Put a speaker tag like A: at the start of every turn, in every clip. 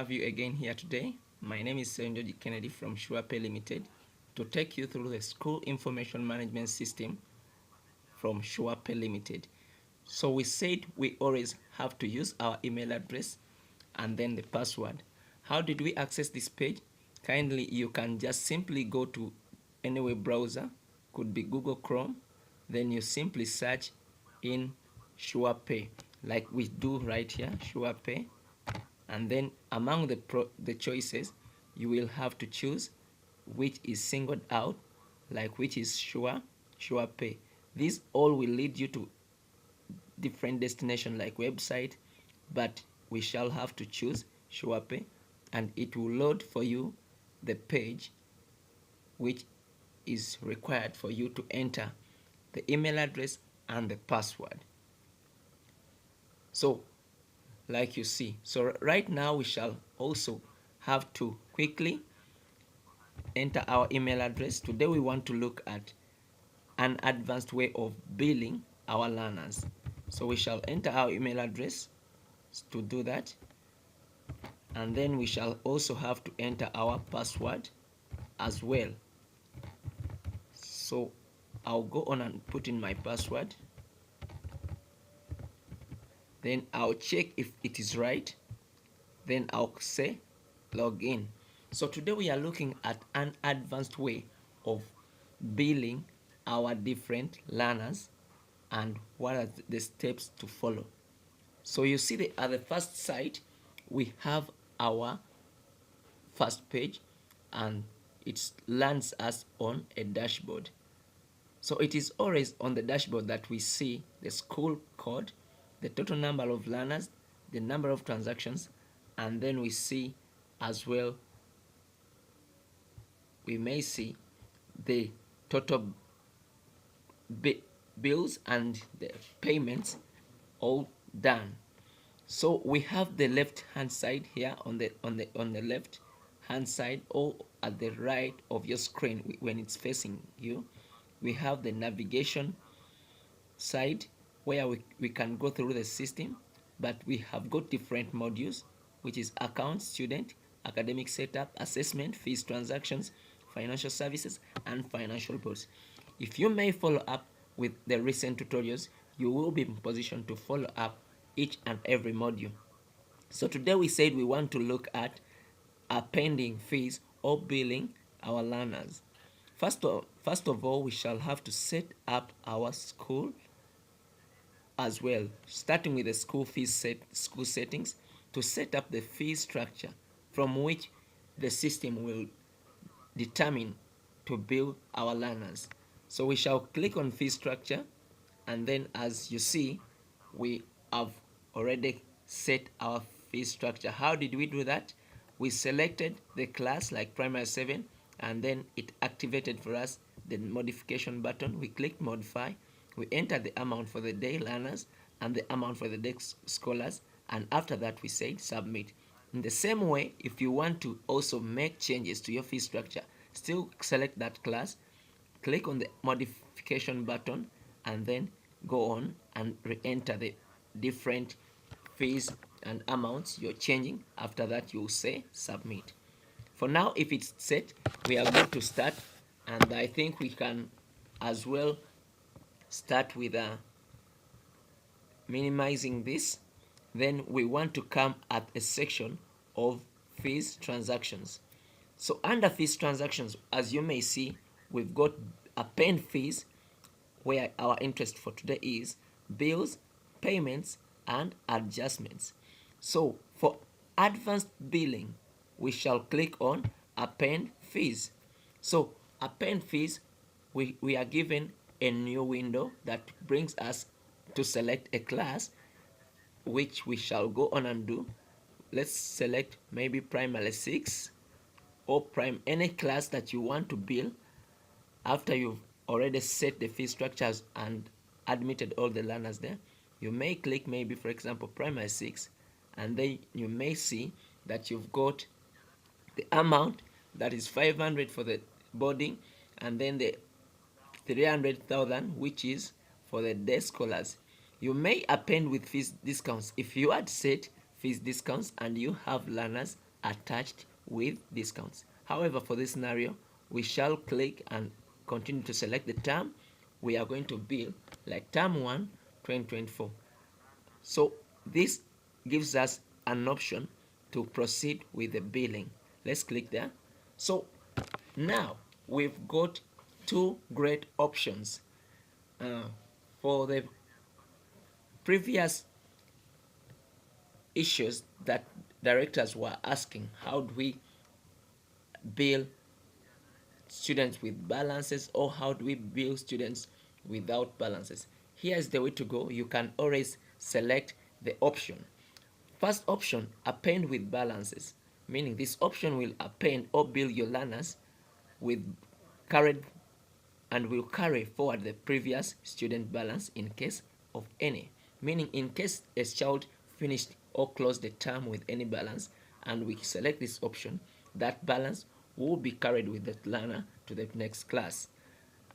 A: Have you again here today. My name is Senjoji Kennedy from SurePay Limited to take you through the school information management system from SurePay Limited. So we said we always have to use our email address and then the password. How did we access this page? Kindly, you can just simply go to any web browser, could be Google Chrome, then you simply search in SurePay like we do right here, SurePay, and then among the choices you will have to choose which is singled out, like which is SurePay. This all will lead you to different destination like website, but we shall have to choose SurePay, and it will load for you the page which is required for you to enter the email address and the password. So like you see, so right now we shall also have to quickly enter our email address. Today we want to look at an advanced way of billing our learners. So we shall enter our email address to do that, and then we shall also have to enter our password as well. So I'll go on and put in my password, then I'll check if it is right, then I'll say login. So today we are looking at an advanced way of billing our different learners and what are the steps to follow. So you see at the first site we have our first page, and it lands us on a dashboard. So it is always on the dashboard that we see the school code, the total number of learners, the number of transactions, and then we see as well, we may see the total bills and the payments all done. So we have the left hand side here on the left hand side, or at the right of your screen when it's facing you, we have the navigation side where we can go through the system, but we have got different modules, which is account, student, academic setup, assessment, fees, transactions, financial services, and financial reports. If you may follow up with the recent tutorials, you will be in position to follow up each and every module. So today we said we want to look at pending fees or billing our learners. First of all, we shall have to set up our school as well, starting with the school settings, to set up the fee structure from which the system will determine to bill our learners. So we shall click on fee structure, and then as you see, we have already set our fee structure. How did we do that? We selected the class like primary 7, and then it activated for us the modification button. We clicked modify, we entered the amount for the day learners and the amount for the day scholars, and after that we said submit. In the same way, if you want to also make changes to your fee structure, still select that class, click on the modification button, and then go on and re-enter the different fees and amounts you're changing. After that, you'll say submit. For now, if it's set, we are going to start, and I think we can as well start with minimizing this. Then we want to come at a section of fees transactions. So under fees transactions, as you may see, we've got append fees, where our interest for today is bills, payments, and adjustments. So for advanced billing, we shall click on append fees. So append fees, we are given a new window that brings us to select a class, which we shall go on and do. Let's select maybe primary 6 or any class that you want to bill after you've already set the fee structures and admitted all the learners there. You may click maybe, for example, primary 6, and then you may see that you've got the amount that is 500 for the boarding, and then the 300,000 which is for the day scholars. You may append with fees discounts if you had set fees discounts and you have learners attached with discounts. However, for this scenario, we shall click and continue to select the term. We are going to bill like term 1 2024. So this gives us an option to proceed with the billing. Let's click there. So now we've got two great options. For the previous issues that directors were asking, how do we bill students with balances, or how do we bill students without balances? Here's the way to go. You can always select the option. First option, append with balances, meaning this option will append or bill your learners with current and will carry forward the previous student balance in case of any. Meaning in case a child finished or closed the term with any balance and we select this option, that balance will be carried with the learner to the next class.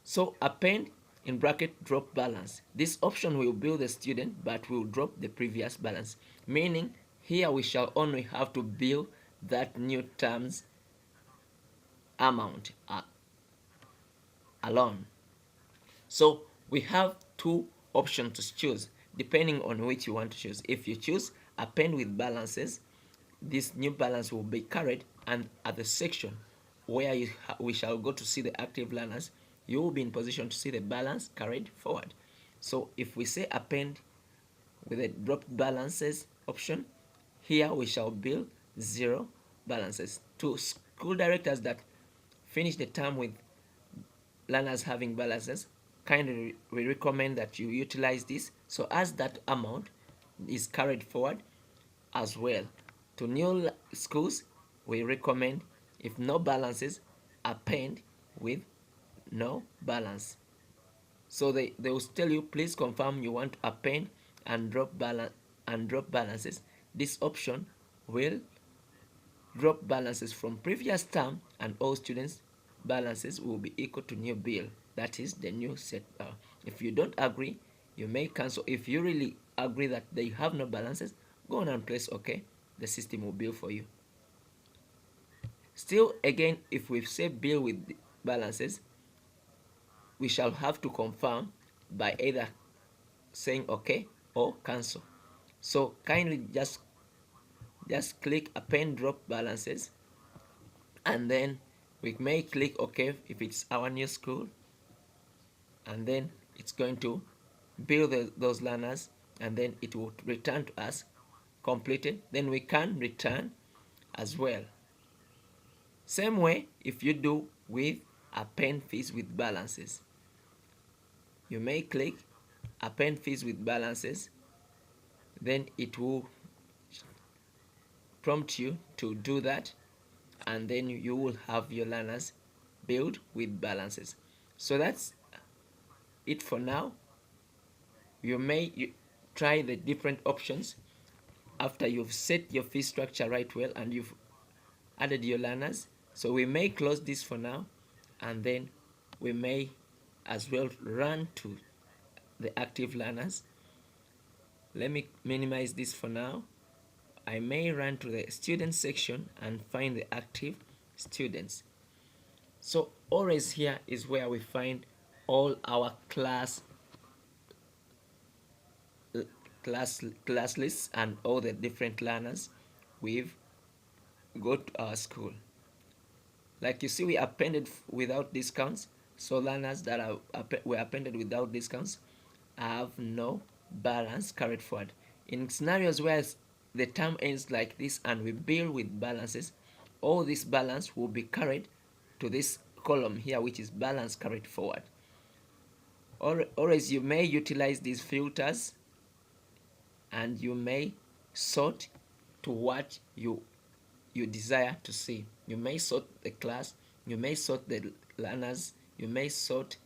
A: So append in bracket drop balance. This option will bill the student but will drop the previous balance. Meaning here we shall only have to bill that new term's amount alone. So we have two options to choose depending on which you want to choose. If you choose append with balances, this new balance will be carried, and at the section where we shall go to see the active learners, you will be in position to see the balance carried forward. So if we say append with a drop balances option, here we shall bill 0 balances. To school directors that finish the term with learners having balances, kindly we recommend that you utilize this so as that amount is carried forward as well. To new schools, we recommend, if no balances, append with no balance. So they will tell you, please confirm you want to append and drop balances. This option will drop balances from previous term, and all students balances will be equal to new bill. That is the new set. If you don't agree, you may cancel. If you really agree that they have no balances, go on and press OK. The system will bill for you. Still, again, if we say bill with balances, we shall have to confirm by either saying OK or cancel. So kindly just click append drop balances, and then we may click OK if it's our new school, and then it's going to bill those learners, and then it will return to us completed. Then we can return as well. Same way if you do with append fees with balances. You may click append fees with balances, then it will prompt you to do that, and then you will have your learners billed with balances. So that's it for now. You may try the different options after you've set your fee structure right well and you've added your learners. So we may close this for now, and then we may as well run to the active learners. Let me minimize this for now. I may run to the student section and find the active students. So always here is where we find all our class lists and all the different learners we've got to our school. Like you see, we appended without discounts, so learners that were appended without discounts have no balance carried forward. In scenarios where the term ends like this and we bill with balances, all this balance will be carried to this column here, which is balance carried forward. Or as you may utilize these filters, and you may sort to what you desire to see. You may sort the class, you may sort the learners, you may sort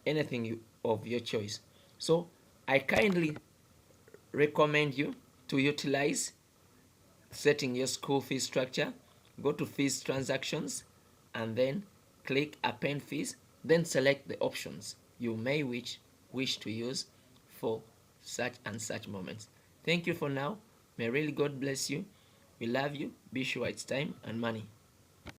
A: anything of your choice. So I kindly recommend you to utilize setting your school fee structure. Go to fees transactions and then click append fees, then select the options you may wish to use for such and such moments. Thank you for now. May really God bless you. We love you. Be sure it's time and money.